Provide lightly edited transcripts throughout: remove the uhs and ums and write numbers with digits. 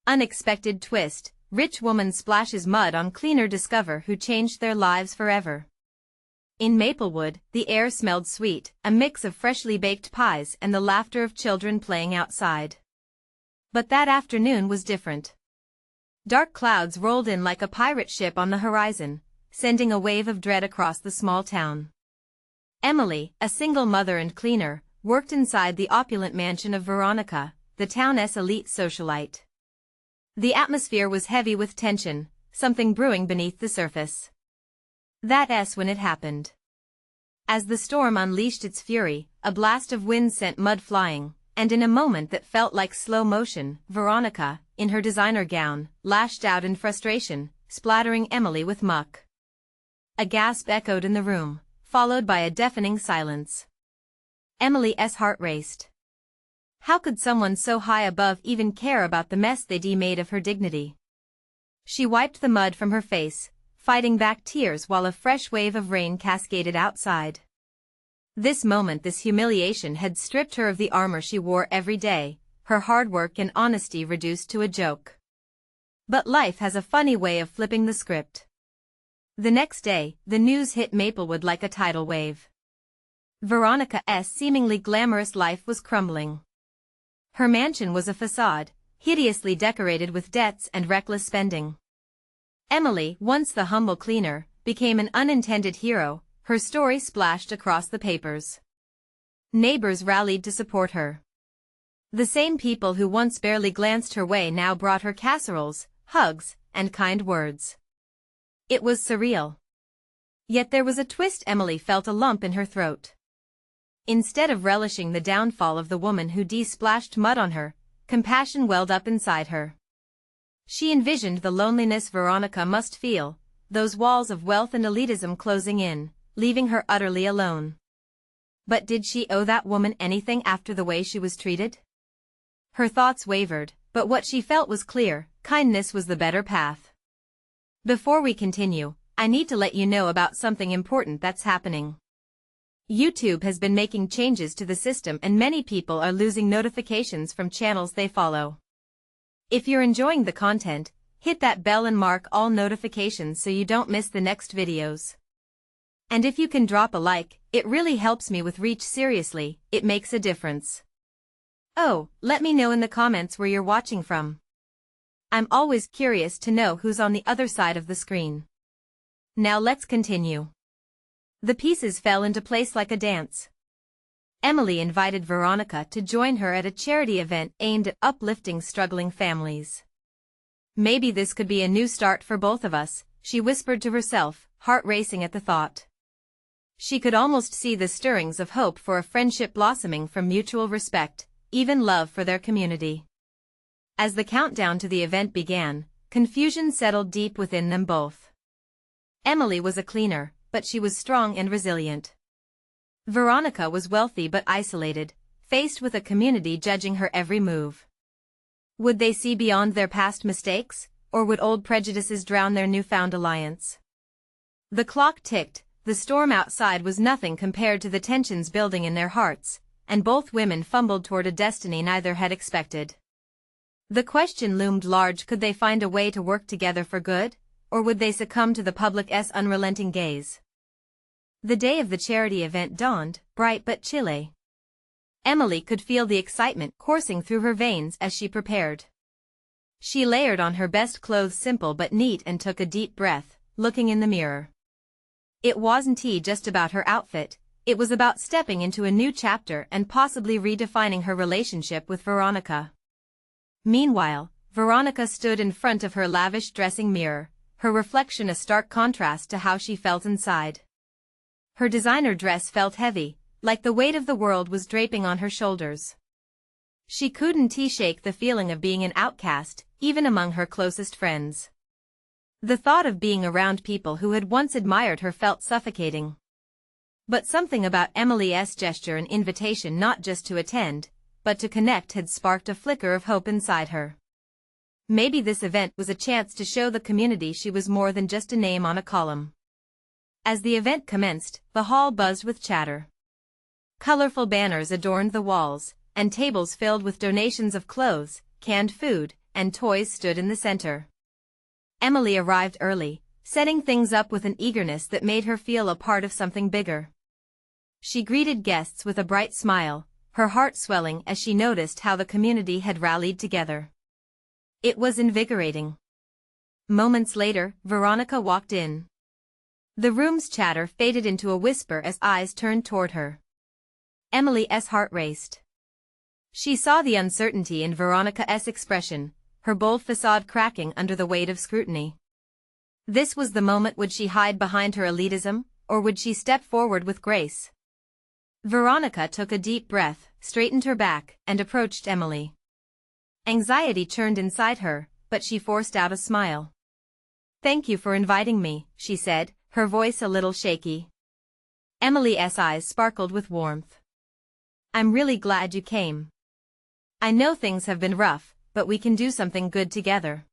Unexpected twist, rich woman splashes mud on cleaner discover who changed their lives forever. In Maplewood, the air smelled sweet, a mix of freshly baked pies and the laughter of children playing outside. But that afternoon was different. Dark clouds rolled in like a pirate ship on the horizon, sending a wave of dread across the small town. Emily, a single mother and cleaner, worked inside the opulent mansion of Veronica, the town's elite socialite. The atmosphere was heavy with tension, something brewing beneath the surface. That's when it happened. As the storm unleashed its fury, a blast of wind sent mud flying, and in a moment that felt like slow motion, Veronica, in her designer gown, lashed out in frustration, splattering Emily with muck. A gasp echoed in the room, followed by a deafening silence. Emily's heart raced. How could someone so high above even care about the mess they'd made of her dignity? She wiped the mud from her face, fighting back tears while a fresh wave of rain cascaded outside. This moment, this humiliation had stripped her of the armor she wore every day, her hard work and honesty reduced to a joke. But life has a funny way of flipping the script. The next day, the news hit Maplewood like a tidal wave. Veronica's seemingly glamorous life was crumbling. Her mansion was a facade, hideously decorated with debts and reckless spending. Emily, once the humble cleaner, became an unintended hero, her story splashed across the papers. Neighbors rallied to support her. The same people who once barely glanced her way now brought her casseroles, hugs, and kind words. It was surreal. Yet there was a twist. Emily felt a lump in her throat. Instead of relishing the downfall of the woman who splashed mud on her, compassion welled up inside her. She envisioned the loneliness Veronica must feel, those walls of wealth and elitism closing in, leaving her utterly alone. But did she owe that woman anything after the way she was treated? Her thoughts wavered, but what she felt was clear: kindness was the better path. Before we continue, I need to let you know about something important that's happening. YouTube has been making changes to the system and many people are losing notifications from channels they follow. If you're enjoying the content, hit that bell and mark all notifications so you don't miss the next videos. And if you can drop a like, it really helps me with reach. Seriously, it makes a difference. Oh, let me know in the comments where you're watching from. I'm always curious to know who's on the other side of the screen. Now let's continue. The pieces fell into place like a dance. Emily invited Veronica to join her at a charity event aimed at uplifting struggling families. Maybe this could be a new start for both of us, she whispered to herself, heart racing at the thought. She could almost see the stirrings of hope for a friendship blossoming from mutual respect, even love for their community. As the countdown to the event began, confusion settled deep within them both. Emily was a cleaner, but she was strong and resilient. Veronica was wealthy but isolated, faced with a community judging her every move. Would they see beyond their past mistakes, or would old prejudices drown their newfound alliance? The clock ticked, the storm outside was nothing compared to the tensions building in their hearts, and both women fumbled toward a destiny neither had expected. The question loomed large: could they find a way to work together for good, or would they succumb to the public's unrelenting gaze? The day of the charity event dawned, bright but chilly. Emily could feel the excitement coursing through her veins as she prepared. She layered on her best clothes, simple but neat, and took a deep breath, looking in the mirror. It wasn't just about her outfit, it was about stepping into a new chapter and possibly redefining her relationship with Veronica. Meanwhile, Veronica stood in front of her lavish dressing mirror, her reflection a stark contrast to how she felt inside. Her designer dress felt heavy, like the weight of the world was draping on her shoulders. She couldn't shake the feeling of being an outcast, even among her closest friends. The thought of being around people who had once admired her felt suffocating. But something about Emily's gesture and invitation not just to attend, but to connect had sparked a flicker of hope inside her. Maybe this event was a chance to show the community she was more than just a name on a column. As the event commenced, the hall buzzed with chatter. Colorful banners adorned the walls, and tables filled with donations of clothes, canned food, and toys stood in the center. Emily arrived early, setting things up with an eagerness that made her feel a part of something bigger. She greeted guests with a bright smile, her heart swelling as she noticed how the community had rallied together. It was invigorating. Moments later, Veronica walked in. The room's chatter faded into a whisper as eyes turned toward her. Emily's heart raced. She saw the uncertainty in Veronica's expression, her bold facade cracking under the weight of scrutiny. This was the moment. Would she hide behind her elitism, or would she step forward with grace? Veronica took a deep breath, straightened her back, and approached Emily. Anxiety churned inside her, but she forced out a smile. "Thank you for inviting me," she said, her voice a little shaky. Emily's eyes sparkled with warmth. "I'm really glad you came. I know things have been rough, but we can do something good together."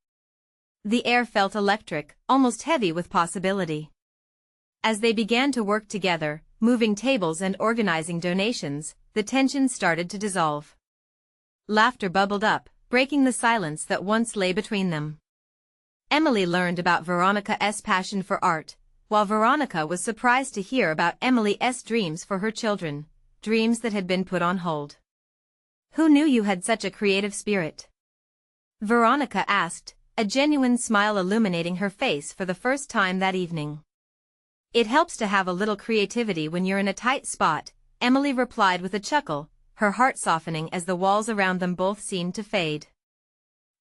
The air felt electric, almost heavy with possibility. As they began to work together, moving tables and organizing donations, the tension started to dissolve. Laughter bubbled up, breaking the silence that once lay between them. Emily learned about Veronica's passion for art, while Veronica was surprised to hear about Emily's dreams for her children, dreams that had been put on hold. "Who knew you had such a creative spirit?" Veronica asked, a genuine smile illuminating her face for the first time that evening. "It helps to have a little creativity when you're in a tight spot," Emily replied with a chuckle, her heart softening as the walls around them both seemed to fade.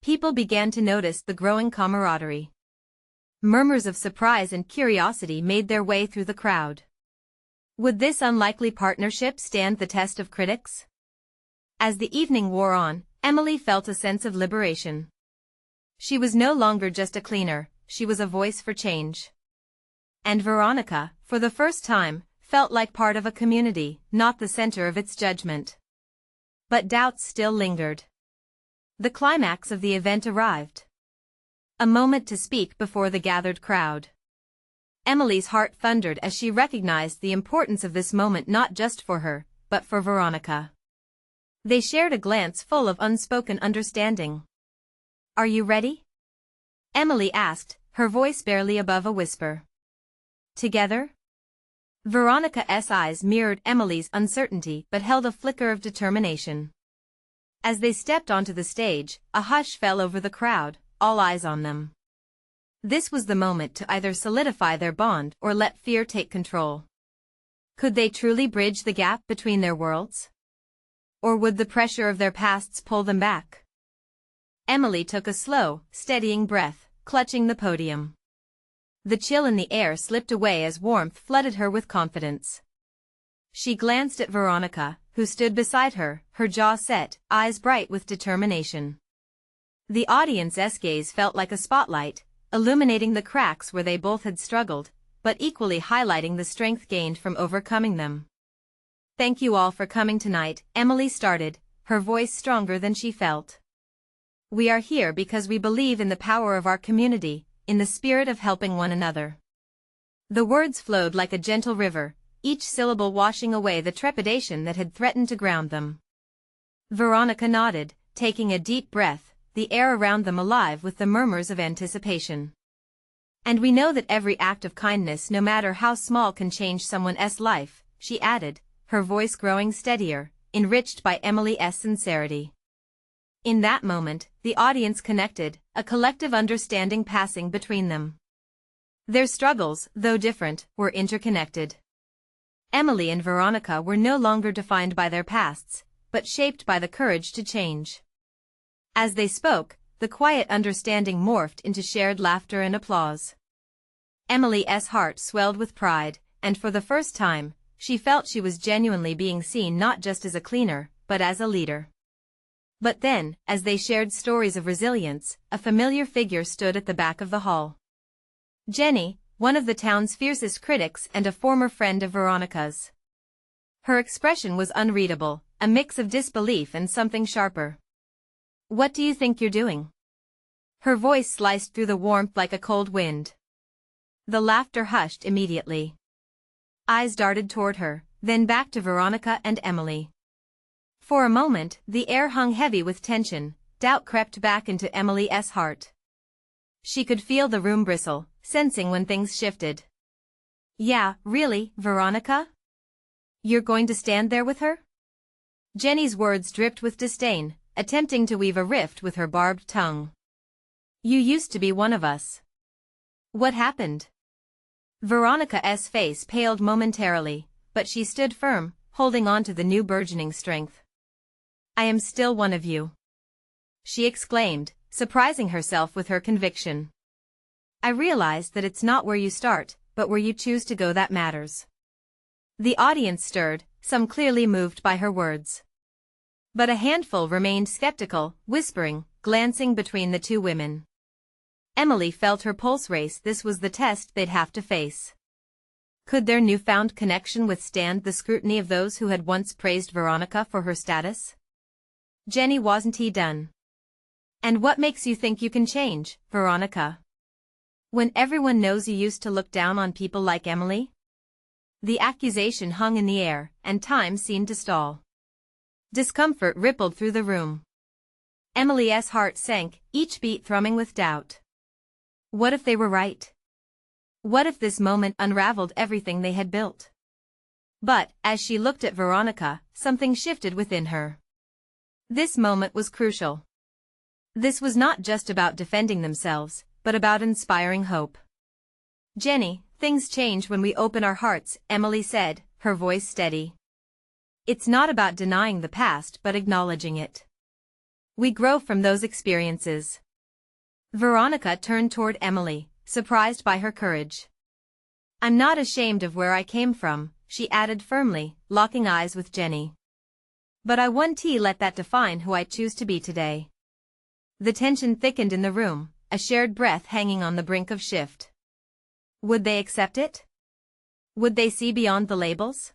People began to notice the growing camaraderie. Murmurs of surprise and curiosity made their way through the crowd. Would this unlikely partnership stand the test of critics? As the evening wore on, Emily felt a sense of liberation. She was no longer just a cleaner, she was a voice for change. And Veronica, for the first time, felt like part of a community, not the center of its judgment. But doubts still lingered. The climax of the event arrived. A moment to speak before the gathered crowd. Emily's heart thundered as she recognized the importance of this moment not just for her, but for Veronica. They shared a glance full of unspoken understanding. "Are you ready?" Emily asked, her voice barely above a whisper. "Together?" Veronica's eyes mirrored Emily's uncertainty but held a flicker of determination. As they stepped onto the stage, a hush fell over the crowd, all eyes on them. This was the moment to either solidify their bond or let fear take control. Could they truly bridge the gap between their worlds? Or would the pressure of their pasts pull them back? Emily took a slow, steadying breath, clutching the podium. The chill in the air slipped away as warmth flooded her with confidence. She glanced at Veronica, who stood beside her, her jaw set, eyes bright with determination. The audience's gaze felt like a spotlight, illuminating the cracks where they both had struggled, but equally highlighting the strength gained from overcoming them. "Thank you all for coming tonight," Emily started, her voice stronger than she felt. "We are here because we believe in the power of our community, in the spirit of helping one another." The words flowed like a gentle river, each syllable washing away the trepidation that had threatened to ground them. Veronica nodded, taking a deep breath, the air around them alive with the murmurs of anticipation. "And we know that every act of kindness, no matter how small, can change someone's life," she added, her voice growing steadier, enriched by Emily's sincerity. In that moment, the audience connected, a collective understanding passing between them. Their struggles, though different, were interconnected. Emily and Veronica were no longer defined by their pasts, but shaped by the courage to change. As they spoke, the quiet understanding morphed into shared laughter and applause. Emily's heart swelled with pride, and for the first time, she felt she was genuinely being seen not just as a cleaner, but as a leader. But then, as they shared stories of resilience, a familiar figure stood at the back of the hall. Jenny, one of the town's fiercest critics and a former friend of Veronica's. Her expression was unreadable, a mix of disbelief and something sharper. "What do you think you're doing?" Her voice sliced through the warmth like a cold wind. The laughter hushed immediately. Eyes darted toward her, then back to Veronica and Emily. For a moment, the air hung heavy with tension, doubt crept back into Emily's heart. She could feel the room bristle, sensing when things shifted. Yeah, really, Veronica? You're going to stand there with her? Jenny's words dripped with disdain, attempting to weave a rift with her barbed tongue. You used to be one of us. What happened? Veronica's face paled momentarily, but she stood firm, holding on to the new burgeoning strength. I am still one of you, she exclaimed, surprising herself with her conviction. I realized that it's not where you start, but where you choose to go that matters. The audience stirred, some clearly moved by her words. But a handful remained skeptical, whispering, glancing between the two women. Emily felt her pulse race. This was the test they'd have to face. Could their newfound connection withstand the scrutiny of those who had once praised Veronica for her status? Jenny, wasn't he done? And what makes you think you can change, Veronica? When everyone knows you used to look down on people like Emily? The accusation hung in the air, and time seemed to stall. Discomfort rippled through the room. Emily's heart sank, each beat thrumming with doubt. What if they were right? What if this moment unraveled everything they had built? But, as she looked at Veronica, something shifted within her. This moment was crucial. This was not just about defending themselves, but about inspiring hope. Jenny, things change when we open our hearts, Emily said, her voice steady. It's not about denying the past but acknowledging it. We grow from those experiences. Veronica turned toward Emily, surprised by her courage. I'm not ashamed of where I came from, she added firmly, locking eyes with Jenny. But I won't let that define who I choose to be today. The tension thickened in the room, a shared breath hanging on the brink of shift. Would they accept it? Would they see beyond the labels?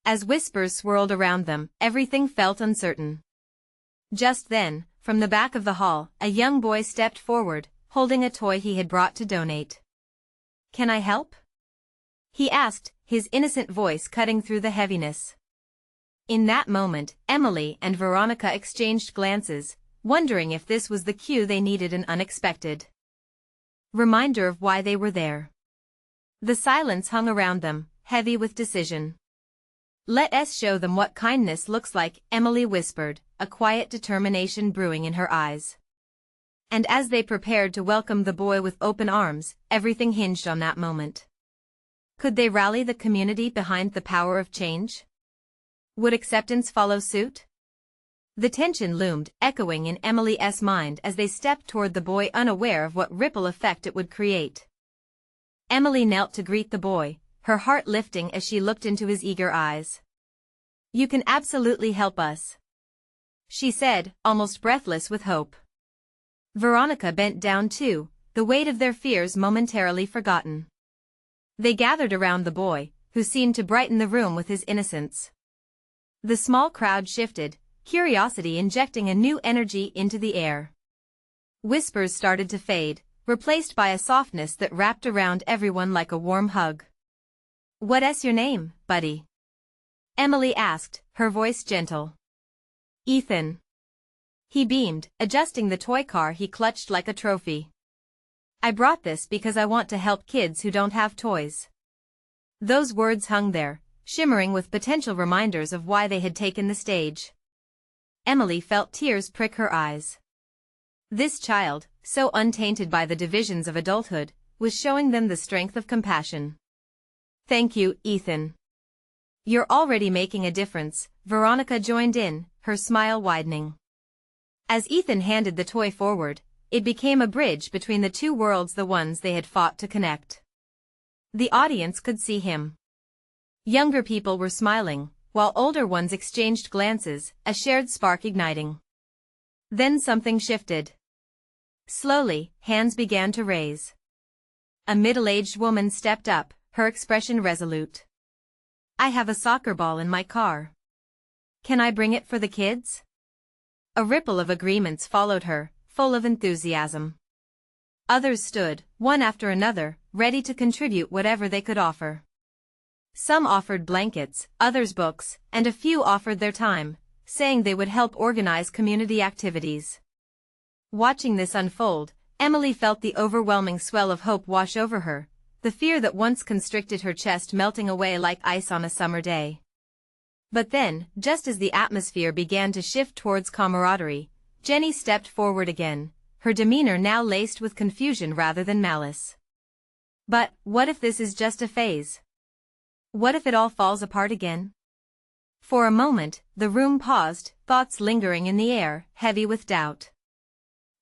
As whispers swirled around them, everything felt uncertain. Just then, from the back of the hall, a young boy stepped forward, holding a toy he had brought to donate. Can I help? He asked, his innocent voice cutting through the heaviness. In that moment, Emily and Veronica exchanged glances, wondering if this was the cue they needed, an unexpected reminder of why they were there. The silence hung around them, heavy with decision. Let us show them what kindness looks like, Emily whispered, a quiet determination brewing in her eyes. And as they prepared to welcome the boy with open arms, everything hinged on that moment. Could they rally the community behind the power of change? Would acceptance follow suit? The tension loomed, echoing in Emily's mind as they stepped toward the boy, unaware of what ripple effect it would create. Emily knelt to greet the boy, her heart lifting as she looked into his eager eyes. You can absolutely help us, she said, almost breathless with hope. Veronica bent down too, the weight of their fears momentarily forgotten. They gathered around the boy, who seemed to brighten the room with his innocence. The small crowd shifted, curiosity injecting a new energy into the air. Whispers started to fade, replaced by a softness that wrapped around everyone like a warm hug. What's your name, buddy? Emily asked, her voice gentle. Ethan. He beamed, adjusting the toy car he clutched like a trophy. I brought this because I want to help kids who don't have toys. Those words hung there, shimmering with potential reminders of why they had taken the stage. Emily felt tears prick her eyes. This child, so untainted by the divisions of adulthood, was showing them the strength of compassion. Thank you, Ethan. You're already making a difference, Veronica joined in, her smile widening. As Ethan handed the toy forward, it became a bridge between the two worlds, the ones they had fought to connect. The audience could see him. Younger people were smiling, while older ones exchanged glances, a shared spark igniting. Then something shifted. Slowly, hands began to raise. A middle-aged woman stepped up, her expression resolute. I have a soccer ball in my car. Can I bring it for the kids? A ripple of agreements followed her, full of enthusiasm. Others stood, one after another, ready to contribute whatever they could offer. Some offered blankets, others books, and a few offered their time, saying they would help organize community activities. Watching this unfold, Emily felt the overwhelming swell of hope wash over her, the fear that once constricted her chest melting away like ice on a summer day. But then, just as the atmosphere began to shift towards camaraderie, Jenny stepped forward again, her demeanor now laced with confusion rather than malice. But, what if this is just a phase? What if it all falls apart again? For a moment, the room paused, thoughts lingering in the air, heavy with doubt.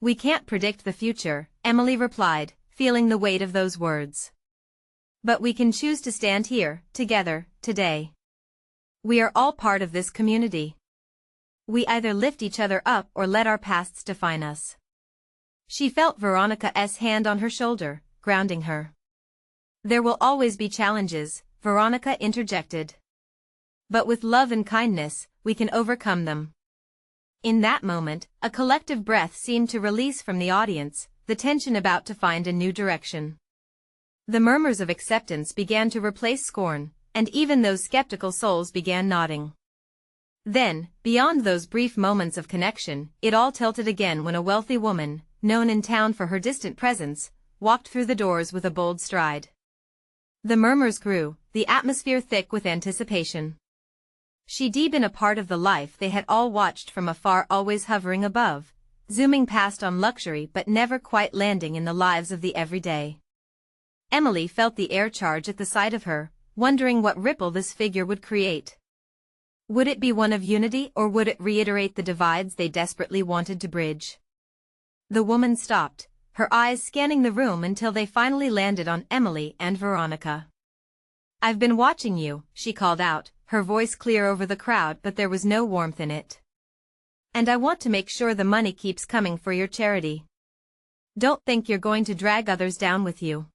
We can't predict the future, Emily replied, feeling the weight of those words. But we can choose to stand here, together, today. We are all part of this community. We either lift each other up or let our pasts define us. She felt Veronica's hand on her shoulder, grounding her. There will always be challenges, Veronica interjected. But with love and kindness, we can overcome them. In that moment, a collective breath seemed to release from the audience, the tension about to find a new direction. The murmurs of acceptance began to replace scorn, and even those skeptical souls began nodding. Then, beyond those brief moments of connection, it all tilted again when a wealthy woman, known in town for her distant presence, walked through the doors with a bold stride. The murmurs grew, the atmosphere thick with anticipation. She'd been a part of the life they had all watched from afar, always hovering above, zooming past on luxury but never quite landing in the lives of the everyday. Emily felt the air charge at the sight of her, wondering what ripple this figure would create. Would it be one of unity or would it reiterate the divides they desperately wanted to bridge? The woman stopped, her eyes scanning the room until they finally landed on Emily and Veronica. "I've been watching you," she called out, her voice clear over the crowd but there was no warmth in it. "And I want to make sure the money keeps coming for your charity. Don't think you're going to drag others down with you."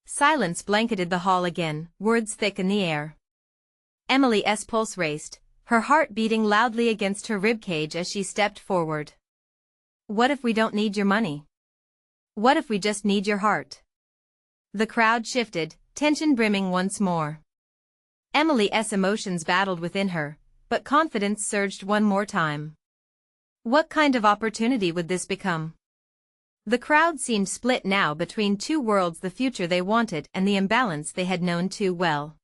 Silence blanketed the hall again, words thick in the air. Emily's pulse raced, her heart beating loudly against her ribcage as she stepped forward. "What if we don't need your money? What if we just need your heart?" The crowd shifted, tension brimming once more. Emily's emotions battled within her, but confidence surged one more time. What kind of opportunity would this become? The crowd seemed split now between two worlds, the future they wanted and the imbalance they had known too well.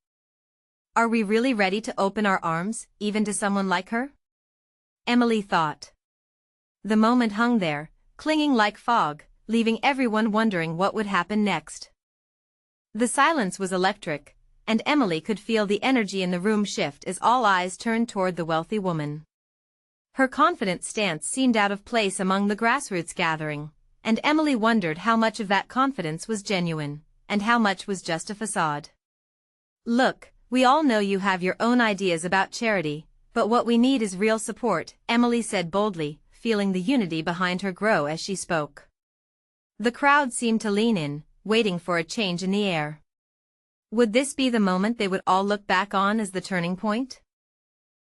Are we really ready to open our arms, even to someone like her? Emily thought. The moment hung there, clinging like fog, leaving everyone wondering what would happen next. The silence was electric, and Emily could feel the energy in the room shift as all eyes turned toward the wealthy woman. Her confident stance seemed out of place among the grassroots gathering, and Emily wondered how much of that confidence was genuine, and how much was just a facade. "Look, we all know you have your own ideas about charity, but what we need is real support," Emily said boldly, feeling the unity behind her grow as she spoke. The crowd seemed to lean in, waiting for a change in the air. Would this be the moment they would all look back on as the turning point?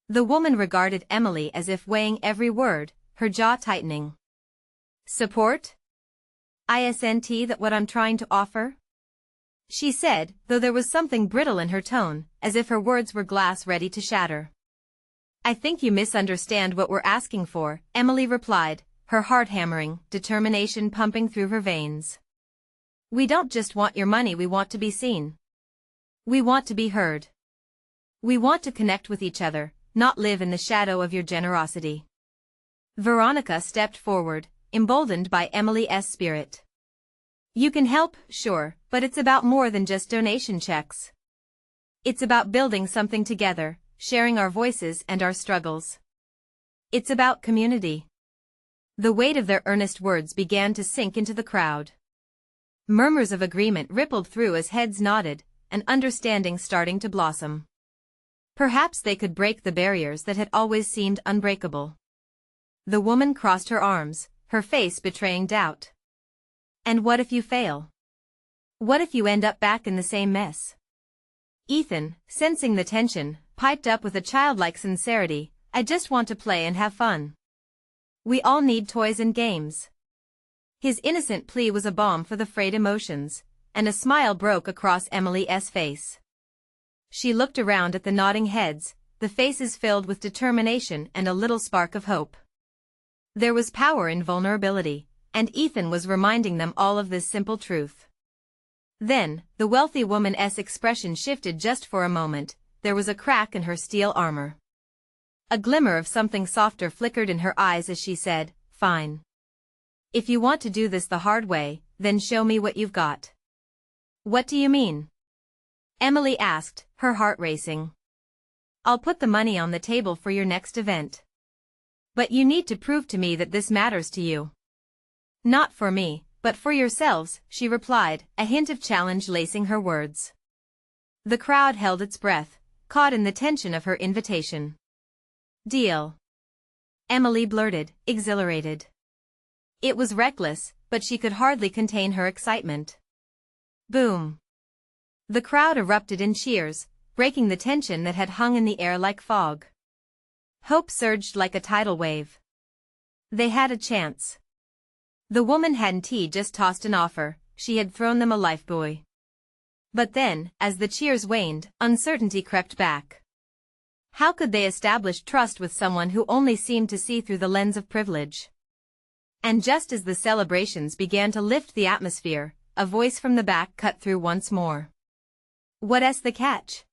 The woman regarded Emily as if weighing every word, her jaw tightening. "Support? Isn't that what I'm trying to offer?" she said, though there was something brittle in her tone, as if her words were glass ready to shatter. "I think you misunderstand what we're asking for," Emily replied, her heart hammering, determination pumping through her veins. "We don't just want your money, we want to be seen. We want to be heard. We want to connect with each other, not live in the shadow of your generosity." Veronica stepped forward, emboldened by Emily's spirit. "You can help, sure, but it's about more than just donation checks. It's about building something together, sharing our voices and our struggles. It's about community." The weight of their earnest words began to sink into the crowd. Murmurs of agreement rippled through as heads nodded, and understanding starting to blossom. Perhaps they could break the barriers that had always seemed unbreakable. The woman crossed her arms, her face betraying doubt. "And what if you fail? What if you end up back in the same mess?" Ethan, sensing the tension, piped up with a childlike sincerity, "I just want to play and have fun. We all need toys and games." His innocent plea was a balm for the frayed emotions, and a smile broke across Emily's face. She looked around at the nodding heads, the faces filled with determination and a little spark of hope. There was power in vulnerability, and Ethan was reminding them all of this simple truth. Then, the wealthy woman's expression shifted just for a moment. There was a crack in her steel armor. A glimmer of something softer flickered in her eyes as she said, "Fine. If you want to do this the hard way, then show me what you've got." "What do you mean?" Emily asked, her heart racing. "I'll put the money on the table for your next event. But you need to prove to me that this matters to you." "Not for me, but for yourselves," she replied, a hint of challenge lacing her words. The crowd held its breath, caught in the tension of her invitation. "Deal," Emily blurted, exhilarated. It was reckless, but she could hardly contain her excitement. Boom. The crowd erupted in cheers, breaking the tension that had hung in the air like fog. Hope surged like a tidal wave. They had a chance. The woman hadn't just tossed an offer, she had thrown them a lifebuoy. But then, as the cheers waned, uncertainty crept back. How could they establish trust with someone who only seemed to see through the lens of privilege? And just as the celebrations began to lift the atmosphere, a voice from the back cut through once more. "What's the catch?"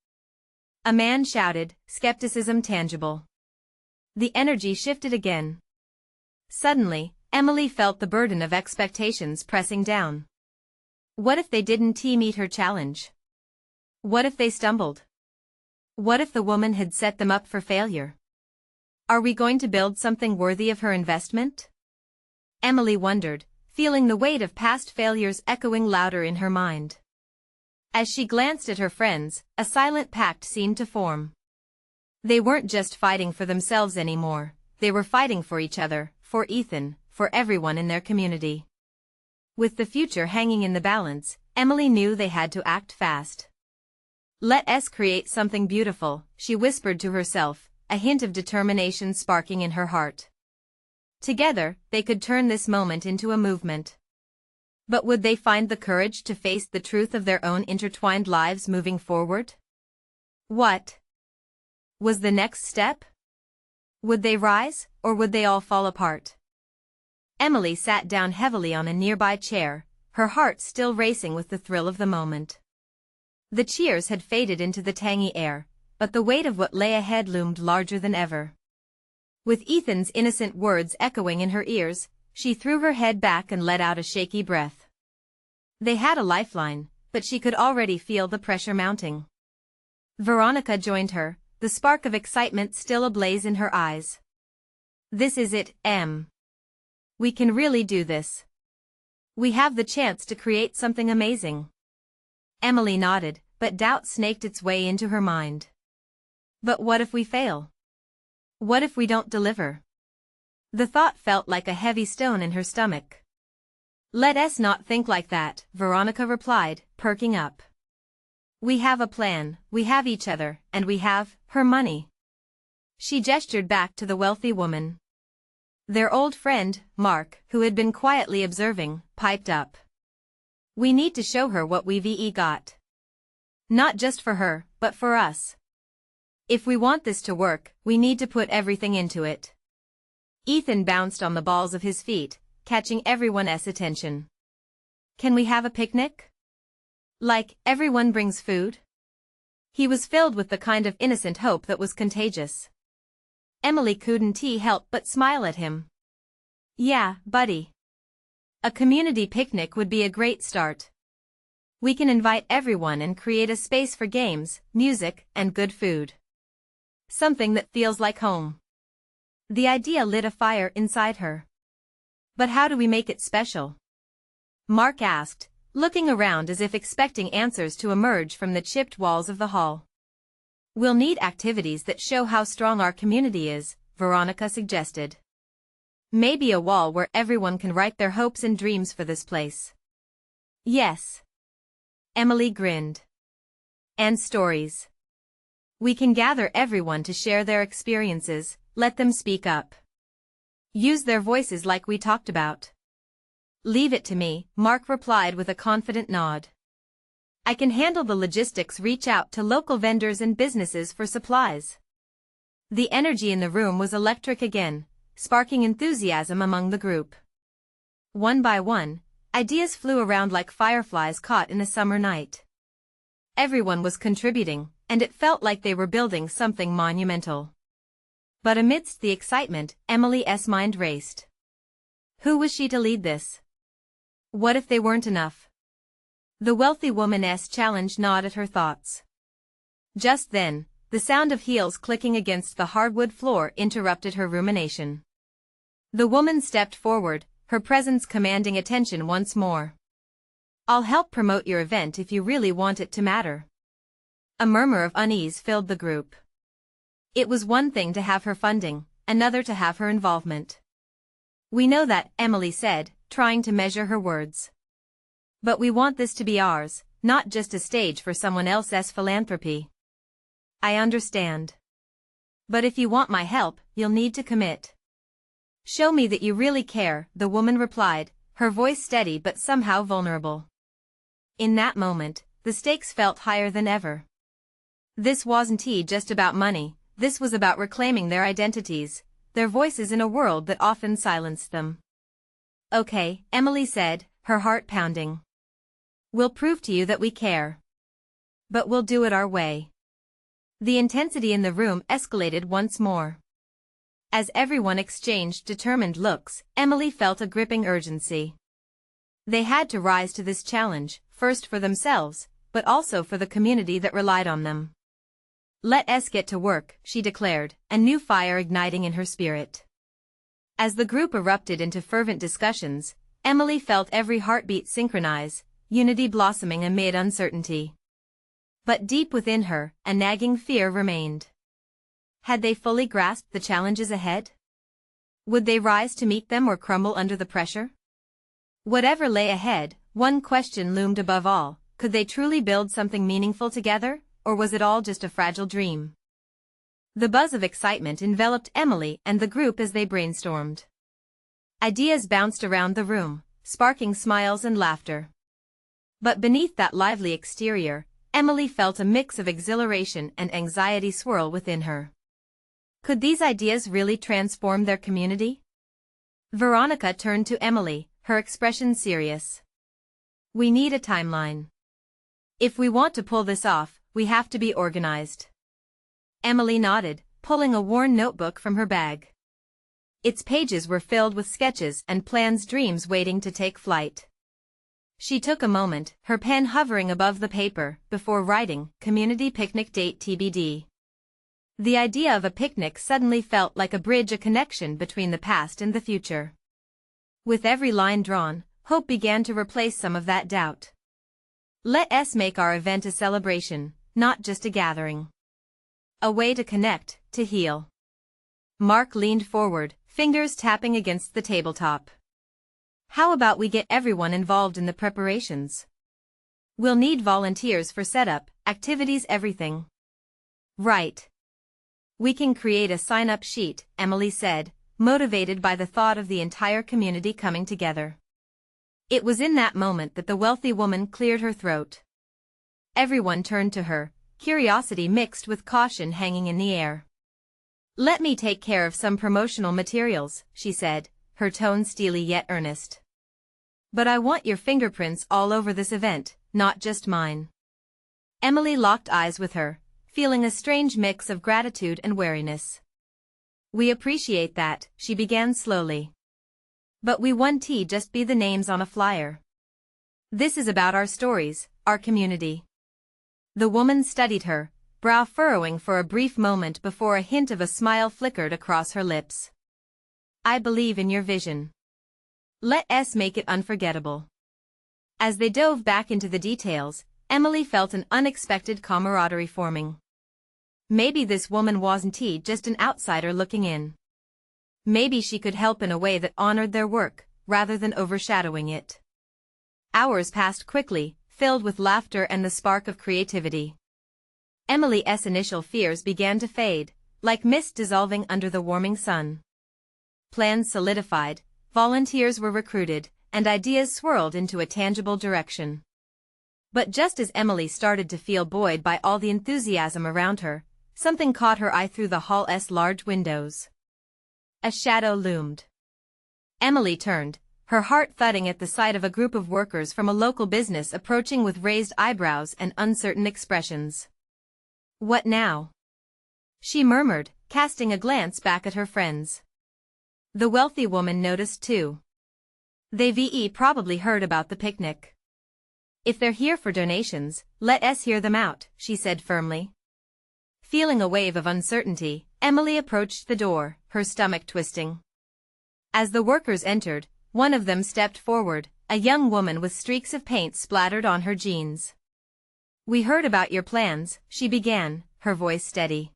A man shouted, skepticism tangible. The energy shifted again. Suddenly, Emily felt the burden of expectations pressing down. What if they didn't meet her challenge? What if they stumbled? What if the woman had set them up for failure? Are we going to build something worthy of her investment? Emily wondered, feeling the weight of past failures echoing louder in her mind. As she glanced at her friends, a silent pact seemed to form. They weren't just fighting for themselves anymore, they were fighting for each other, for Ethan, for everyone in their community. With the future hanging in the balance, Emily knew they had to act fast. "Let us create something beautiful," she whispered to herself, a hint of determination sparking in her heart. Together, they could turn this moment into a movement. But would they find the courage to face the truth of their own intertwined lives moving forward? What was the next step? Would they rise, or would they all fall apart? Emily sat down heavily on a nearby chair, her heart still racing with the thrill of the moment. The cheers had faded into the tangy air, but the weight of what lay ahead loomed larger than ever. With Ethan's innocent words echoing in her ears, she threw her head back and let out a shaky breath. They had a lifeline, but she could already feel the pressure mounting. Veronica joined her, the spark of excitement still ablaze in her eyes. "This is it, Em. We can really do this. We have the chance to create something amazing." Emily nodded, but doubt snaked its way into her mind. But what if we fail? What if we don't deliver? The thought felt like a heavy stone in her stomach. "Let us not think like that," Veronica replied, perking up. "We have a plan, we have each other, and we have her money." She gestured back to the wealthy woman. Their old friend, Mark, who had been quietly observing, piped up. "We need to show her what we've got. Not just for her, but for us. If we want this to work, we need to put everything into it." Ethan bounced on the balls of his feet, catching everyone's attention. "Can we have a picnic? Like, everyone brings food?" He was filled with the kind of innocent hope that was contagious. Emily couldn't help but smile at him. "Yeah, buddy. A community picnic would be a great start. We can invite everyone and create a space for games, music, and good food. Something that feels like home." The idea lit a fire inside her. "But how do we make it special?" Mark asked, looking around as if expecting answers to emerge from the chipped walls of the hall. "We'll need activities that show how strong our community is," Veronica suggested. "Maybe a wall where everyone can write their hopes and dreams for this place." "Yes." Emily grinned. "And stories. We can gather everyone to share their experiences, let them speak up. Use their voices like we talked about." "Leave it to me," Mark replied with a confident nod. "I can handle the logistics, reach out to local vendors and businesses for supplies." The energy in the room was electric again, sparking enthusiasm among the group. One by one, ideas flew around like fireflies caught in a summer night. Everyone was contributing, and it felt like they were building something monumental. But amidst the excitement, Emily's mind raced. Who was she to lead this? What if they weren't enough? The wealthy woman's challenge gnawed at her thoughts. Just then, the sound of heels clicking against the hardwood floor interrupted her rumination. The woman stepped forward, her presence commanding attention once more. I'll help promote your event if you really want it to matter. A murmur of unease filled the group. It was one thing to have her funding, another to have her involvement. We know that, Emily said, trying to measure her words. But we want this to be ours, not just a stage for someone else's philanthropy. I understand. But if you want my help, you'll need to commit. Show me that you really care, the woman replied, her voice steady but somehow vulnerable. In that moment, the stakes felt higher than ever. This wasn't just about money, this was about reclaiming their identities, their voices in a world that often silenced them. Okay, Emily said, her heart pounding. We'll prove to you that we care. But we'll do it our way. The intensity in the room escalated once more. As everyone exchanged determined looks, Emily felt a gripping urgency. They had to rise to this challenge, first for themselves, but also for the community that relied on them. Let us get to work, she declared, a new fire igniting in her spirit. As the group erupted into fervent discussions, Emily felt every heartbeat synchronize, unity blossoming amid uncertainty. But deep within her, a nagging fear remained. Had they fully grasped the challenges ahead? Would they rise to meet them or crumble under the pressure? Whatever lay ahead, one question loomed above all: could they truly build something meaningful together, or was it all just a fragile dream? The buzz of excitement enveloped Emily and the group as they brainstormed. Ideas bounced around the room, sparking smiles and laughter. But beneath that lively exterior, Emily felt a mix of exhilaration and anxiety swirl within her. Could these ideas really transform their community? Veronica turned to Emily, her expression serious. We need a timeline. If we want to pull this off, we have to be organized. Emily nodded, pulling a worn notebook from her bag. Its pages were filled with sketches and plans, dreams waiting to take flight. She took a moment, her pen hovering above the paper, before writing, community picnic date TBD. The idea of a picnic suddenly felt like a bridge, a connection between the past and the future. With every line drawn, hope began to replace some of that doubt. Let us make our event a celebration, not just a gathering. A way to connect, to heal. Mark leaned forward, fingers tapping against the tabletop. How about we get everyone involved in the preparations? We'll need volunteers for setup, activities, everything. Right. We can create a sign-up sheet, Emily said, motivated by the thought of the entire community coming together. It was in that moment that the wealthy woman cleared her throat. Everyone turned to her, curiosity mixed with caution hanging in the air. Let me take care of some promotional materials, she said, her tone steely yet earnest. But I want your fingerprints all over this event, not just mine. Emily locked eyes with her, feeling a strange mix of gratitude and wariness. We appreciate that, she began slowly. But we won't just be the names on a flyer. This is about our stories, our community. The woman studied her, brow furrowing for a brief moment before a hint of a smile flickered across her lips. I believe in your vision. Let us make it unforgettable. As they dove back into the details, Emily felt an unexpected camaraderie forming. Maybe this woman wasn't just an outsider looking in. Maybe she could help in a way that honored their work, rather than overshadowing it. Hours passed quickly, filled with laughter and the spark of creativity. Emily's initial fears began to fade, like mist dissolving under the warming sun. Plans solidified, volunteers were recruited, and ideas swirled into a tangible direction. But just as Emily started to feel buoyed by all the enthusiasm around her, something caught her eye through the hall's large windows. A shadow loomed. Emily turned, her heart thudding at the sight of a group of workers from a local business approaching with raised eyebrows and uncertain expressions. "What now?" she murmured, casting a glance back at her friends. The wealthy woman noticed too. They've probably heard about the picnic. "If they're here for donations, let us hear them out," she said firmly. Feeling a wave of uncertainty, Emily approached the door, her stomach twisting. As the workers entered, one of them stepped forward, a young woman with streaks of paint splattered on her jeans. "We heard about your plans," she began, her voice steady.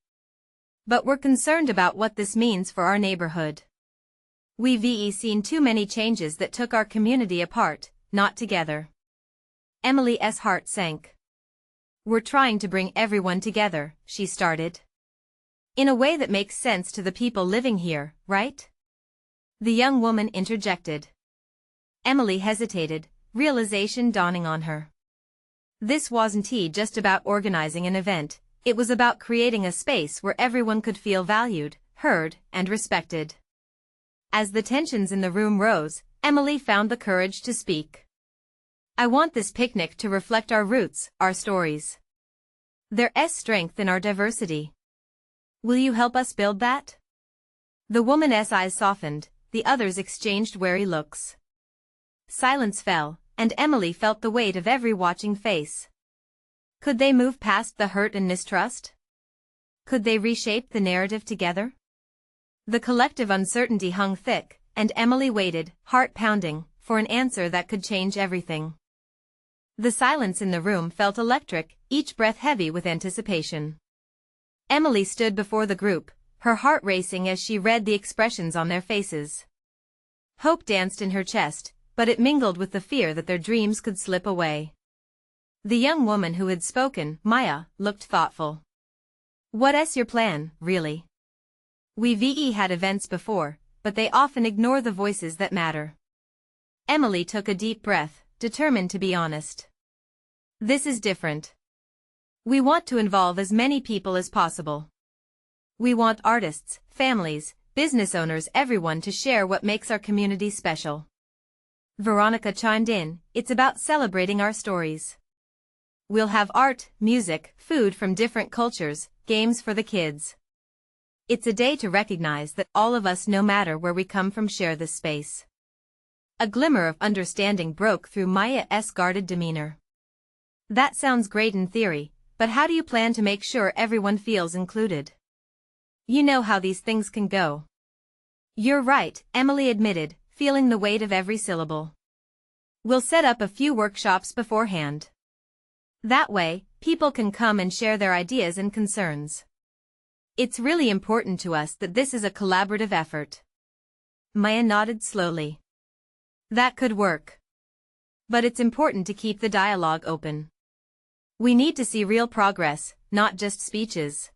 "But we're concerned about what this means for our neighborhood. We've seen too many changes that took our community apart, not together." Emily's heart sank. "We're trying to bring everyone together," she started. "In a way that makes sense to the people living here, right?" The young woman interjected. Emily hesitated, realization dawning on her. This wasn't just about organizing an event, it was about creating a space where everyone could feel valued, heard, and respected. As the tensions in the room rose, Emily found the courage to speak. "I want this picnic to reflect our roots, our stories. There's strength in our diversity. Will you help us build that?" The woman's eyes softened, the others exchanged wary looks. Silence fell, and Emily felt the weight of every watching face. Could they move past the hurt and mistrust? Could they reshape the narrative together? The collective uncertainty hung thick, and Emily waited, heart pounding, for an answer that could change everything. The silence in the room felt electric, each breath heavy with anticipation. Emily stood before the group, her heart racing as she read the expressions on their faces. Hope danced in her chest, but it mingled with the fear that their dreams could slip away. The young woman who had spoken, Maya, looked thoughtful. "What's your plan, really? We've had events before, but they often ignore the voices that matter." Emily took a deep breath, determined to be honest. "This is different. We want to involve as many people as possible. We want artists, families, business owners, everyone to share what makes our community special." Veronica chimed in, "It's about celebrating our stories. We'll have art, music, food from different cultures, games for the kids. It's a day to recognize that all of us, no matter where we come from, share this space." A glimmer of understanding broke through Maya's guarded demeanor. "That sounds great in theory, but how do you plan to make sure everyone feels included? You know how these things can go." "You're right," Emily admitted, feeling the weight of every syllable. "We'll set up a few workshops beforehand. That way, people can come and share their ideas and concerns. It's really important to us that this is a collaborative effort." Maya nodded slowly. "That could work. But it's important to keep the dialogue open. We need to see real progress, not just speeches."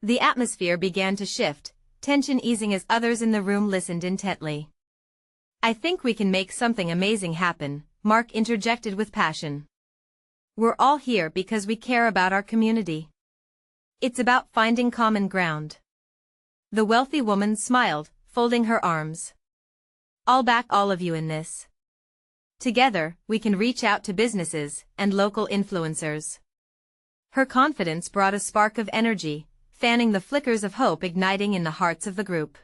The atmosphere began to shift, tension easing as others in the room listened intently. "I think we can make something amazing happen," Mark interjected with passion. "We're all here because we care about our community. It's about finding common ground." The wealthy woman smiled, folding her arms. "I'll back all of you in this. Together, we can reach out to businesses and local influencers." Her confidence brought a spark of energy, fanning the flickers of hope igniting in the hearts of the group.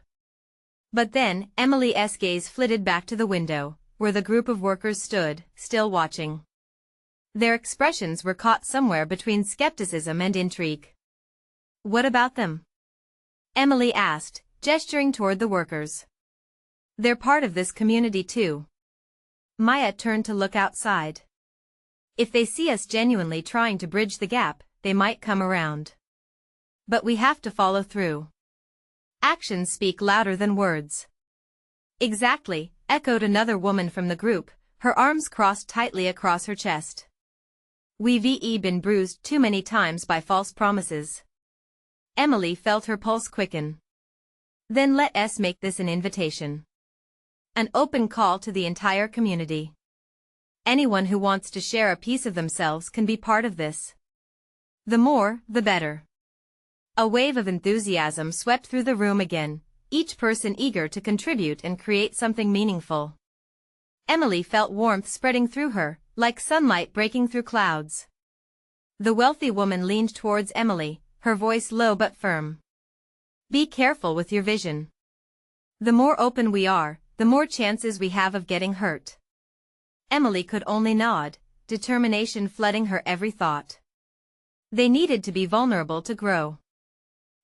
But then, Emily's gaze flitted back to the window, where the group of workers stood, still watching. Their expressions were caught somewhere between skepticism and intrigue. "What about them?" Emily asked, gesturing toward the workers. "They're part of this community too." Maya turned to look outside. "If they see us genuinely trying to bridge the gap, they might come around. But we have to follow through. Actions speak louder than words." "Exactly," echoed another woman from the group, her arms crossed tightly across her chest. "We've been bruised too many times by false promises." Emily felt her pulse quicken. "Then let us make this an invitation. An open call to the entire community. Anyone who wants to share a piece of themselves can be part of this. The more, the better." A wave of enthusiasm swept through the room again, each person eager to contribute and create something meaningful. Emily felt warmth spreading through her, like sunlight breaking through clouds. The wealthy woman leaned towards Emily, her voice low but firm. Be careful with your vision. The more open we are, the more chances we have of getting hurt. Emily could only nod, determination flooding her every thought. They needed to be vulnerable to grow.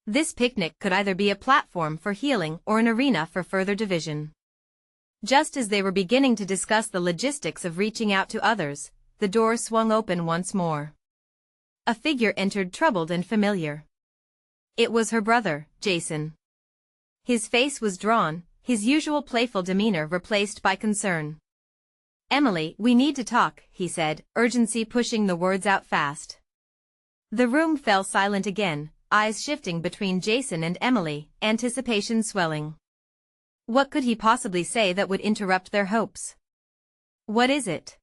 This picnic could either be a platform for healing or an arena for further division. Just as they were beginning to discuss the logistics of reaching out to others, the door swung open once more. A figure entered, troubled and familiar. It was her brother, Jason. His face was drawn, his usual playful demeanor replaced by concern. Emily, we need to talk, he said, urgency pushing the words out fast. The room fell silent again, eyes shifting between Jason and Emily, anticipation swelling. What could he possibly say that would interrupt their hopes? What is it?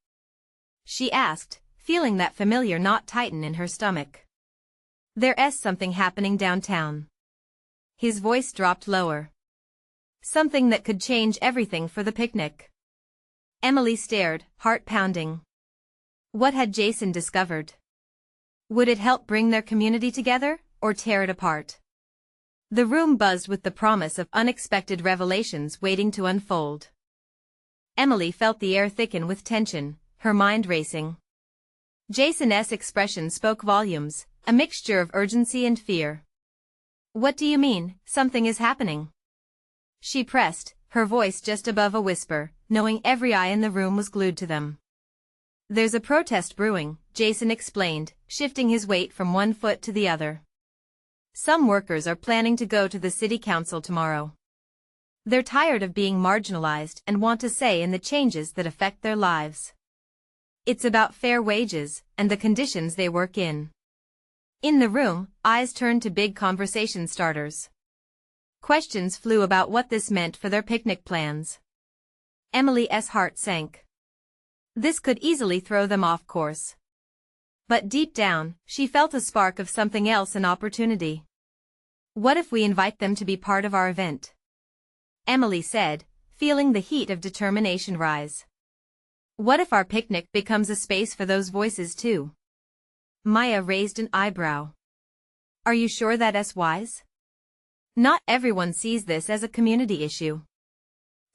She asked, feeling that familiar knot tighten in her stomach. There's something happening downtown. His voice dropped lower. Something that could change everything for the picnic. Emily stared, heart pounding. What had Jason discovered? Would it help bring their community together, or tear it apart? The room buzzed with the promise of unexpected revelations waiting to unfold. Emily felt the air thicken with tension, her mind racing. Jason's expression spoke volumes, a mixture of urgency and fear. What do you mean, something is happening? She pressed, her voice just above a whisper, knowing every eye in the room was glued to them. There's a protest brewing, Jason explained, shifting his weight from one foot to the other. Some workers are planning to go to the city council tomorrow. They're tired of being marginalized and want a say in the changes that affect their lives. It's about fair wages and the conditions they work in. In the room, eyes turned to big conversation starters. Questions flew about what this meant for their picnic plans. Emily's heart sank. This could easily throw them off course. But deep down, she felt a spark of something else, an opportunity. What if we invite them to be part of our event? Emily said, feeling the heat of determination rise. What if our picnic becomes a space for those voices too? Maya raised an eyebrow. Are you sure that's wise? Not everyone sees this as a community issue.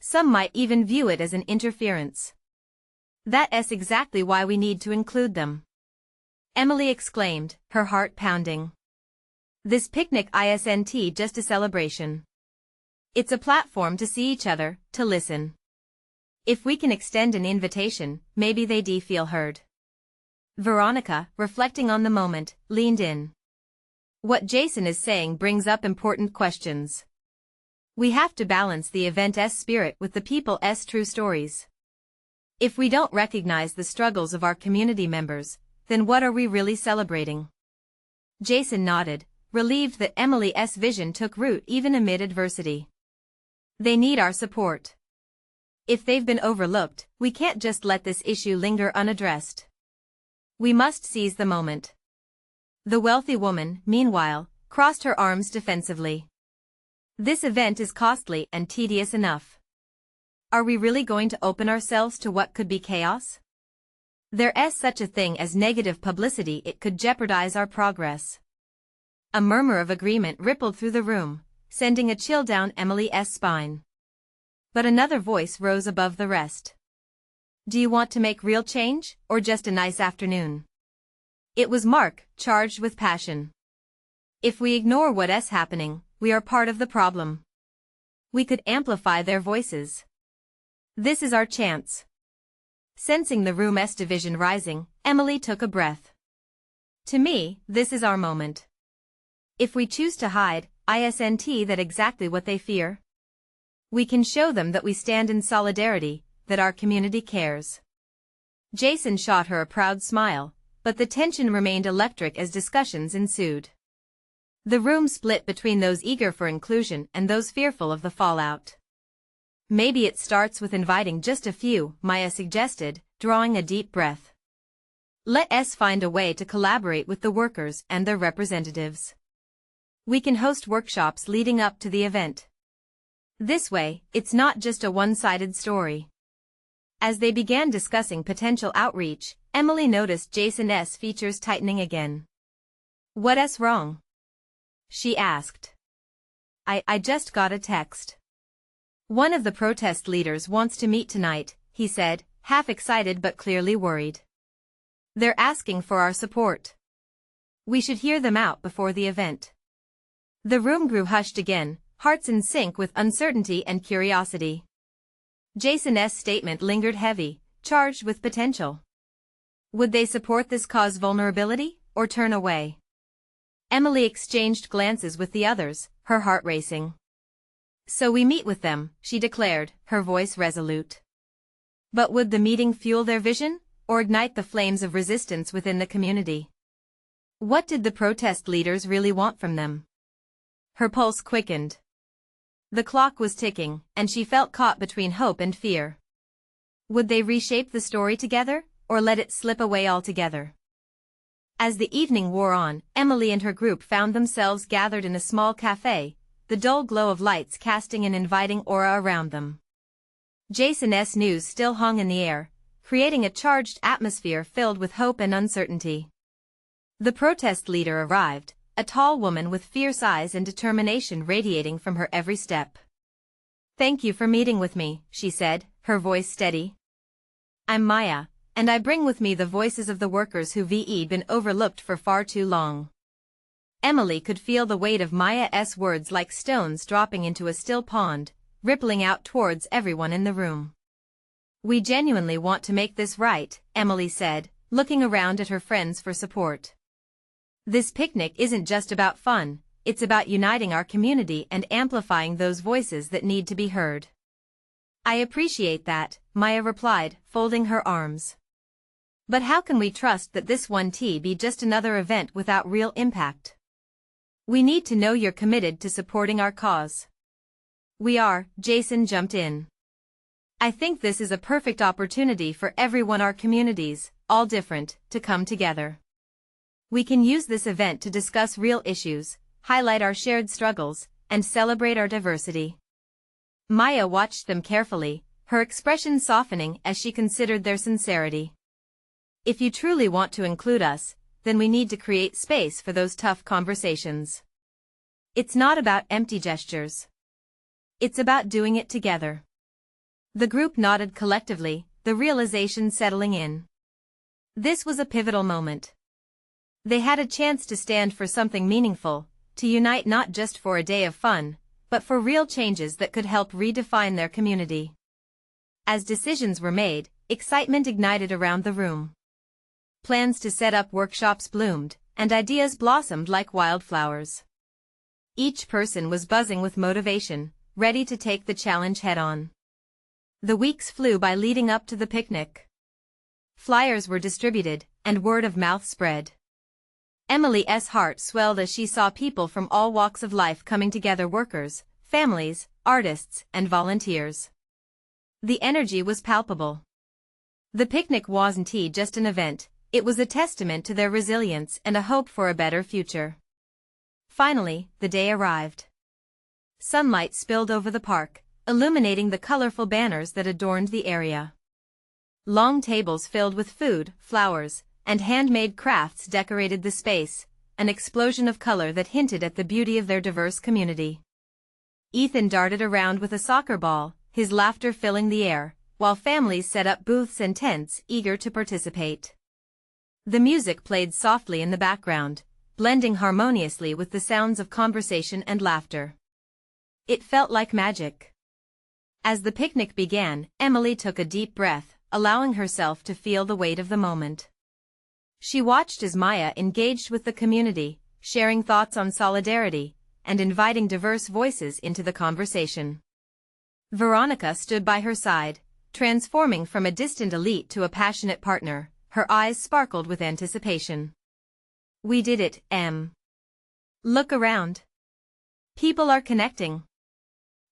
Some might even view it as an interference. That's exactly why we need to include them. Emily exclaimed, her heart pounding. This picnic isn't just a celebration. It's a platform to see each other, to listen. If we can extend an invitation, maybe they'd feel heard. Veronica, reflecting on the moment, leaned in. What Jason is saying brings up important questions. We have to balance the event's spirit with the people's true stories. If we don't recognize the struggles of our community members, then what are we really celebrating? Jason nodded, relieved that Emily's vision took root even amid adversity. They need our support. If they've been overlooked, we can't just let this issue linger unaddressed. We must seize the moment. The wealthy woman, meanwhile, crossed her arms defensively. This event is costly and tedious enough. Are we really going to open ourselves to what could be chaos? There's such a thing as negative publicity, it could jeopardize our progress. A murmur of agreement rippled through the room, sending a chill down Emily's spine. But another voice rose above the rest. Do you want to make real change, or just a nice afternoon? It was Mark, charged with passion. If we ignore what's happening, we are part of the problem. We could amplify their voices. This is our chance. Sensing the room's division rising, Emily took a breath. To me, this is our moment. If we choose to hide, isn't that exactly what they fear? We can show them that we stand in solidarity, that our community cares. Jason shot her a proud smile, but the tension remained electric as discussions ensued. The room split between those eager for inclusion and those fearful of the fallout. Maybe it starts with inviting just a few, Maya suggested, drawing a deep breath. Let's find a way to collaborate with the workers and their representatives. We can host workshops leading up to the event. This way, it's not just a one-sided story. As they began discussing potential outreach, Emily noticed Jason's features tightening again. "What's wrong?" she asked. I just got a text. "One of the protest leaders wants to meet tonight," he said, half excited but clearly worried. "They're asking for our support. We should hear them out before the event." The room grew hushed again, hearts in sync with uncertainty and curiosity. Jason's statement lingered heavy, charged with potential. Would they support this cause vulnerability, or turn away? Emily exchanged glances with the others, her heart racing. "So we meet with them," she declared, her voice resolute. But would the meeting fuel their vision, or ignite the flames of resistance within the community? What did the protest leaders really want from them? Her pulse quickened. The clock was ticking, and she felt caught between hope and fear. Would they reshape the story together, or let it slip away altogether? As the evening wore on, Emily and her group found themselves gathered in a small cafe, the dull glow of lights casting an inviting aura around them. Jason's news still hung in the air, creating a charged atmosphere filled with hope and uncertainty. The protest leader arrived, a tall woman with fierce eyes and determination radiating from her every step. "Thank you for meeting with me," she said, her voice steady. "I'm Maya, and I bring with me the voices of the workers who've been overlooked for far too long." Emily could feel the weight of Maya's words like stones dropping into a still pond, rippling out towards everyone in the room. "We genuinely want to make this right," Emily said, looking around at her friends for support. "This picnic isn't just about fun, it's about uniting our community and amplifying those voices that need to be heard." "I appreciate that," Maya replied, folding her arms. "But how can we trust that this won't be just another event without real impact? We need to know you're committed to supporting our cause." "We are," Jason jumped in. "I think this is a perfect opportunity for everyone, our communities, all different, to come together. We can use this event to discuss real issues, highlight our shared struggles, and celebrate our diversity." Maya watched them carefully, her expression softening as she considered their sincerity. "If you truly want to include us, then we need to create space for those tough conversations. It's not about empty gestures. It's about doing it together." The group nodded collectively, the realization settling in. This was a pivotal moment. They had a chance to stand for something meaningful, to unite not just for a day of fun, but for real changes that could help redefine their community. As decisions were made, excitement ignited around the room. Plans to set up workshops bloomed, and ideas blossomed like wildflowers. Each person was buzzing with motivation, ready to take the challenge head-on. The weeks flew by leading up to the picnic. Flyers were distributed, and word of mouth spread. Emily's heart swelled as she saw people from all walks of life coming together: workers, families, artists, and volunteers. The energy was palpable. The picnic wasn't just an event, it was a testament to their resilience and a hope for a better future. Finally, the day arrived. Sunlight spilled over the park, illuminating the colorful banners that adorned the area. Long tables filled with food, flowers, and handmade crafts decorated the space, an explosion of color that hinted at the beauty of their diverse community. Ethan darted around with a soccer ball, his laughter filling the air, while families set up booths and tents, eager to participate. The music played softly in the background, blending harmoniously with the sounds of conversation and laughter. It felt like magic. As the picnic began, Emily took a deep breath, allowing herself to feel the weight of the moment. She watched as Maya engaged with the community, sharing thoughts on solidarity, and inviting diverse voices into the conversation. Veronica stood by her side, transforming from a distant elite to a passionate partner, her eyes sparkled with anticipation. "We did it, Em. Look around. People are connecting."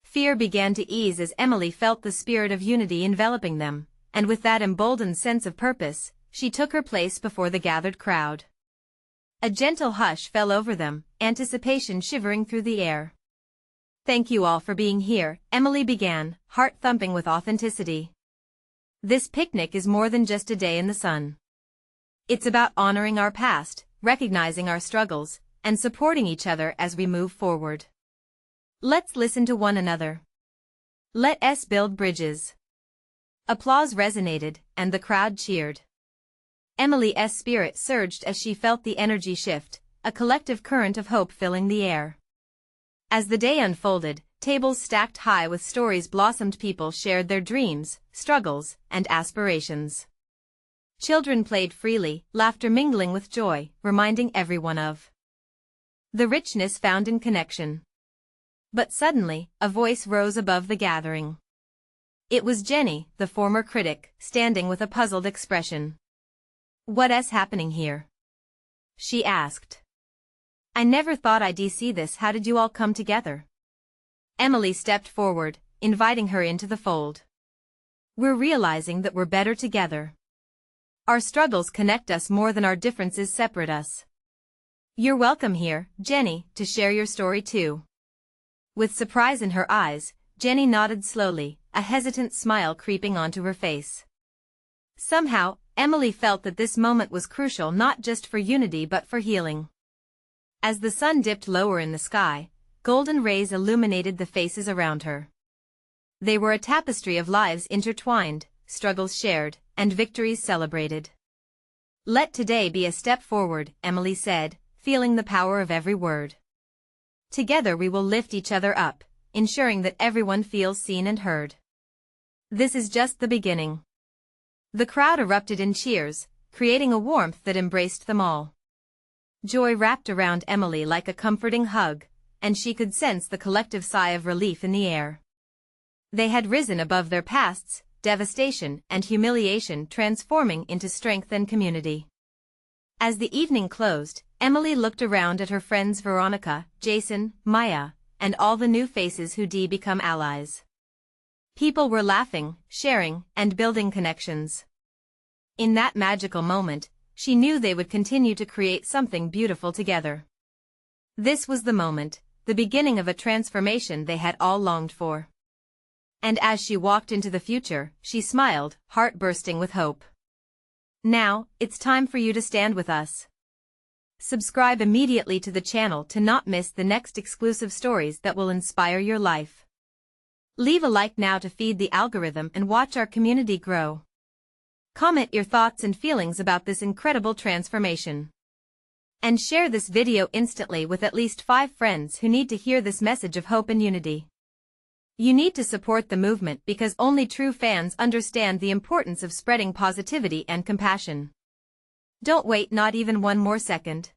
Fear began to ease as Emily felt the spirit of unity enveloping them, and with that emboldened sense of purpose, she took her place before the gathered crowd. A gentle hush fell over them, anticipation shivering through the air. Thank you all for being here, Emily began, heart thumping with authenticity. This picnic is more than just a day in the sun. It's about honoring our past, recognizing our struggles, and supporting each other as we move forward. Let's listen to one another. Let us build bridges. Applause resonated, and the crowd cheered. Emily's spirit surged as she felt the energy shift, a collective current of hope filling the air. As the day unfolded, tables stacked high with stories blossomed. People shared their dreams, struggles, and aspirations. Children played freely, laughter mingling with joy, reminding everyone of the richness found in connection. But suddenly, a voice rose above the gathering. It was Jenny, the former critic, standing with a puzzled expression. "What's happening here?" she asked. "I never thought I'd see this. How did you all come together?" Emily stepped forward, inviting her into the fold. "We're realizing that we're better together. Our struggles connect us more than our differences separate us. You're welcome here, Jenny, to share your story too." With surprise in her eyes, Jenny nodded slowly, a hesitant smile creeping onto her face. Somehow, Emily felt that this moment was crucial not just for unity but for healing. As the sun dipped lower in the sky, golden rays illuminated the faces around her. They were a tapestry of lives intertwined, struggles shared, and victories celebrated. "Let today be a step forward," Emily said, feeling the power of every word. "Together we will lift each other up, ensuring that everyone feels seen and heard. This is just the beginning." The crowd erupted in cheers, creating a warmth that embraced them all. Joy wrapped around Emily like a comforting hug, and she could sense the collective sigh of relief in the air. They had risen above their pasts, devastation and humiliation transforming into strength and community. As the evening closed, Emily looked around at her friends Veronica, Jason, Maya, and all the new faces who'd become allies. People were laughing, sharing, and building connections. In that magical moment, she knew they would continue to create something beautiful together. This was the moment, the beginning of a transformation they had all longed for. And as she walked into the future, she smiled, heart bursting with hope. Now, it's time for you to stand with us. Subscribe immediately to the channel to not miss the next exclusive stories that will inspire your life. Leave a like now to feed the algorithm and watch our community grow. Comment your thoughts and feelings about this incredible transformation. And share this video instantly with at least 5 friends who need to hear this message of hope and unity. You need to support the movement because only true fans understand the importance of spreading positivity and compassion. Don't wait not even one more second.